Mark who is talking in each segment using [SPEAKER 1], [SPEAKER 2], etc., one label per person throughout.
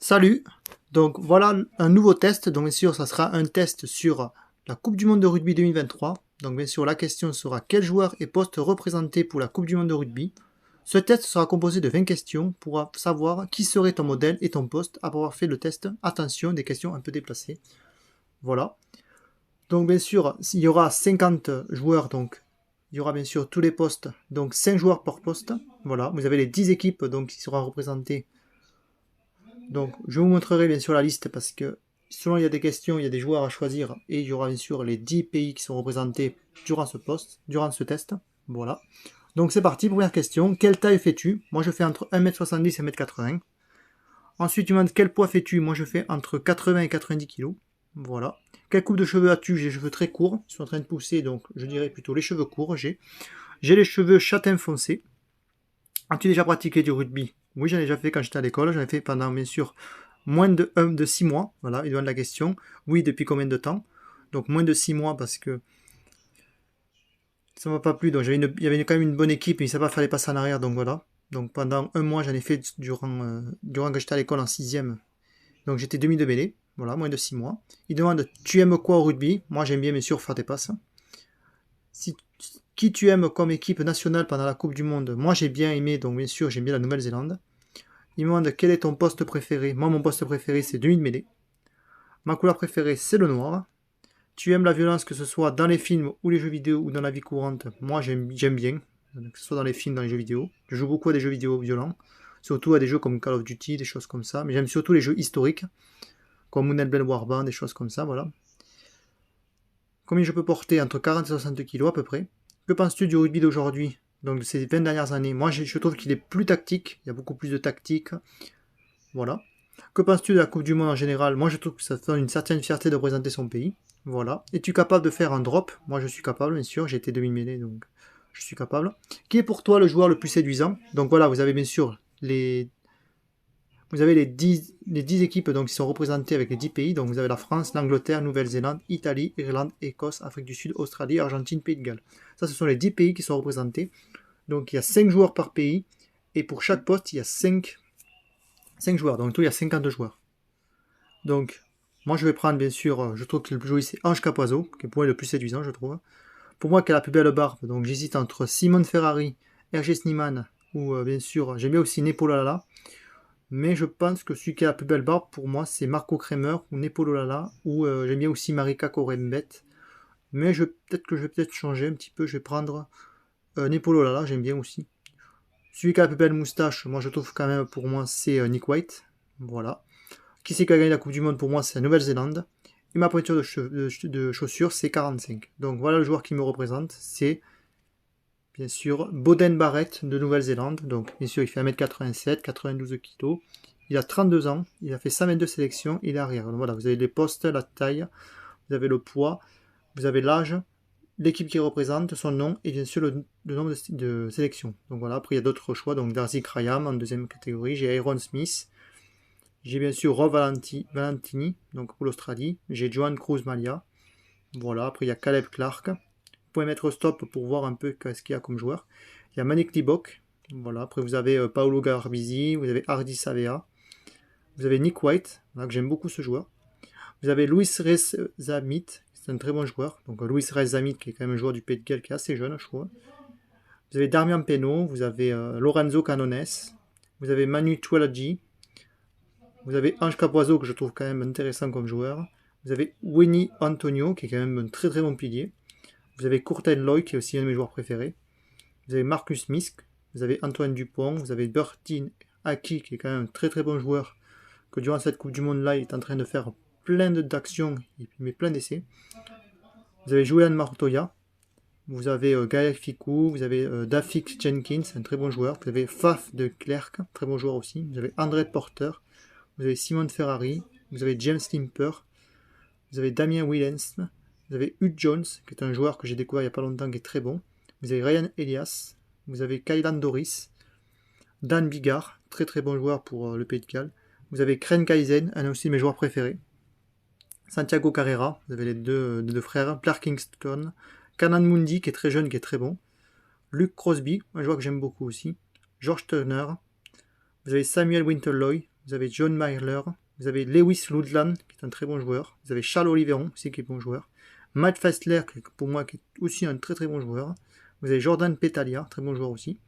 [SPEAKER 1] Salut! Donc voilà un nouveau test. Donc bien sûr, ça sera un test sur la Coupe du Monde de rugby 2023. Donc bien sûr, la question sera quel joueur et poste représenté pour la Coupe du Monde de rugby. Ce test sera composé de 20 questions pour savoir qui serait ton modèle et ton poste après avoir fait le test. Attention, des questions un peu déplacées. Voilà. Donc bien sûr, il y aura 50 joueurs, donc il y aura bien sûr tous les postes, donc 5 joueurs par poste. Voilà, vous avez les 10 équipes donc, qui seront représentées. Donc, je vous montrerai bien sûr la liste parce que selon il y a des questions, il y a des joueurs à choisir et il y aura bien sûr les 10 pays qui sont représentés durant ce poste, durant ce test. Voilà. Donc c'est parti, première question. Quelle taille fais-tu? Moi je fais entre 1m70 et 1m80. Ensuite tu me demandes quel poids fais-tu? Moi je fais entre 80 et 90 kg. Voilà. Quelle coupe de cheveux as-tu? J'ai les cheveux très courts, ils sont en train de pousser, donc je dirais plutôt les cheveux courts. J'ai les cheveux châtain foncé. As-tu déjà pratiqué du rugby? Oui, j'en ai déjà fait quand j'étais à l'école. J'en ai fait pendant, bien sûr, moins de 6 mois. Voilà, il demande la question. Oui, depuis combien de temps? Donc, moins de 6 mois parce que ça m'a pas plu. Donc, il y avait quand même une bonne équipe et ils ne savaient pas faire les passes en arrière. Donc, voilà. Donc, pendant un mois, j'en ai fait durant que j'étais à l'école en sixième. Donc, j'étais demi de mêlée. Voilà, moins de 6 mois. Il demande, tu aimes quoi au rugby? Moi, j'aime bien, bien sûr, faire des passes. Si, qui tu aimes comme équipe nationale pendant la Coupe du Monde? Moi, j'ai bien aimé, donc bien sûr, j'aime bien la Nouvelle-Zélande. Il me demande quel est ton poste préféré. Moi, mon poste préféré, c'est demi de mêlée. Ma couleur préférée, c'est le noir. Tu aimes la violence, que ce soit dans les films ou les jeux vidéo ou dans la vie courante. Moi, j'aime bien, que ce soit dans les films, dans les jeux vidéo. Je joue beaucoup à des jeux vidéo violents, surtout à des jeux comme Call of Duty, des choses comme ça. Mais j'aime surtout les jeux historiques, comme Moon Blade Warband, des choses comme ça, voilà. Combien je peux porter? Entre 40 et 60 kilos à peu près. Que penses-tu du rugby d'aujourd'hui? Donc de ces 20 dernières années. Moi, je trouve qu'il est plus tactique. Il y a beaucoup plus de tactique. Voilà. Que penses-tu de la Coupe du Monde en général? Moi, je trouve que ça donne une certaine fierté de représenter son pays. Voilà. Es-tu capable de faire un drop? Moi, je suis capable, bien sûr. J'ai été demi-mêlée, donc je suis capable. Qui est pour toi le joueur le plus séduisant? Donc voilà, vous avez bien sûr vous avez les 10 équipes donc, qui sont représentées avec les 10 pays. Donc vous avez la France, l'Angleterre, Nouvelle-Zélande, Italie, Irlande, Écosse, Afrique du Sud, Australie, Argentine, Pays de Galles. Ça, ce sont les 10 pays qui sont représentés. Donc il y a 5 joueurs par pays. Et pour chaque poste, il y a 5 joueurs. Donc tout, il y a 50 joueurs. Donc, moi je vais prendre bien sûr, je trouve que le plus joli c'est Ange Capoiseau, qui est pour moi le plus séduisant, je trouve. Pour moi, qui a la plus belle barbe, donc j'hésite entre Simone Ferrari, Hergé Snyman, ou bien sûr, j'aime bien aussi Nepolala, mais je pense que celui qui a la plus belle barbe, pour moi, c'est Marco Kremer, ou Nepolala, ou j'aime bien aussi Marika Korembet, mais peut-être que je vais peut-être changer un petit peu, je vais prendre Nepolala, j'aime bien aussi. Celui qui a la plus belle moustache, moi je trouve quand même, pour moi, c'est Nick White, voilà. Qui c'est qui a gagné la Coupe du Monde? Pour moi, c'est la Nouvelle-Zélande. Et ma pointure de chaussures, c'est 45. Donc voilà le joueur qui me représente. C'est bien sûr Boden Barrett de Nouvelle-Zélande. Donc bien sûr, il fait 1m87, 92 kg. Il a 32 ans. Il a fait 122 sélections. Il est arrière. Donc voilà, vous avez les postes, la taille, vous avez le poids, vous avez l'âge, l'équipe qui représente, son nom et bien sûr le nombre de sélections. Donc voilà, après il y a d'autres choix. Donc Darcy Graham en deuxième catégorie. J'ai Aaron Smith. J'ai bien sûr Rob Valentini, donc pour l'Australie. J'ai Johan Cruz Malia. Voilà, après il y a Caleb Clark. Vous pouvez mettre stop pour voir un peu ce qu'il y a comme joueur. Il y a Manik Libok. Voilà, après vous avez Paolo Garbisi, vous avez Hardy Savea. Vous avez Nick White, là, que j'aime beaucoup ce joueur. Vous avez Luis Rez Zamit, c'est un très bon joueur. Donc Luis Rez Zamit, qui est quand même un joueur du Pays de Galles, qui est assez jeune, je trouve. Vous avez Darmian Peno, vous avez Lorenzo Canones, vous avez Manu Tuolagi, vous avez Ange Capoiseau, que je trouve quand même intéressant comme joueur. Vous avez Winnie Antonio, qui est quand même un très très bon pilier. Vous avez Courtney Loy, qui est aussi un de mes joueurs préférés. Vous avez Marcus Misk. Vous avez Antoine Dupont. Vous avez Bertin Aki, qui est quand même un très très bon joueur, que durant cette Coupe du Monde-là, il est en train de faire plein d'actions, il met plein d'essais. Vous avez Julian Martoya. Vous avez Gaël Ficou. Vous avez Dafik Jenkins, un très bon joueur. Vous avez Faf de Klerk, très bon joueur aussi. Vous avez André Porter. Vous avez Simon Ferrari, vous avez James Limper, vous avez Damien Willens, vous avez Hugh Jones, qui est un joueur que j'ai découvert il n'y a pas longtemps, qui est très bon. Vous avez Ryan Elias, vous avez Kylan Doris, Dan Bigard, très très bon joueur pour le Pays de Galles. Vous avez Kren Kaizen, un aussi de mes joueurs préférés. Santiago Carrera, vous avez les deux frères. Blair Kingston, Kanan Mundi, qui est très jeune, qui est très bon. Luke Crosby, un joueur que j'aime beaucoup aussi. George Turner. Vous avez Samuel Winterloy,
[SPEAKER 2] vous avez John Myler, vous avez Lewis Ludlam, qui est un très bon joueur, vous avez Charles Oliveron, aussi qui est bon joueur, Matt Fastler, pour moi, qui est aussi un très très bon joueur, vous avez Jordan Petalia, très bon joueur aussi,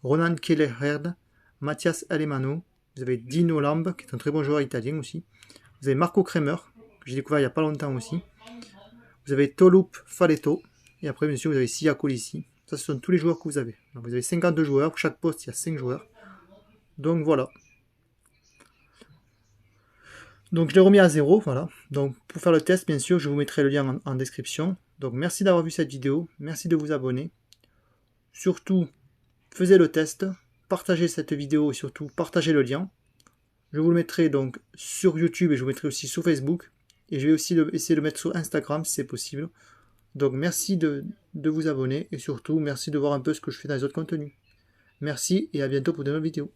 [SPEAKER 2] Ronan Keller-Herd, Mathias Alemano, vous avez Dino Lamb, qui est un très bon joueur italien aussi, vous avez Marco Kremer, que j'ai découvert il n'y a pas longtemps aussi, vous avez Tolup Faletto, et après, bien sûr, vous avez Sia Colissi. Ça, ce sont tous les joueurs que vous avez. Donc, vous avez 52 joueurs. Pour chaque poste, il y a 5 joueurs. Donc, voilà. Donc, je l'ai remis à 0. Voilà. Donc, pour faire le test, bien sûr, je vous mettrai le lien en description. Donc, merci d'avoir vu cette vidéo. Merci de vous abonner. Surtout, faisez le test. Partagez cette vidéo et surtout, partagez le lien. Je vous le mettrai donc sur YouTube et je vous mettrai aussi sur Facebook. Et je vais aussi essayer de le mettre sur Instagram si c'est possible. Donc merci de vous abonner et surtout merci de voir un peu ce que je fais dans les autres contenus. Merci et à bientôt pour de nouvelles vidéos.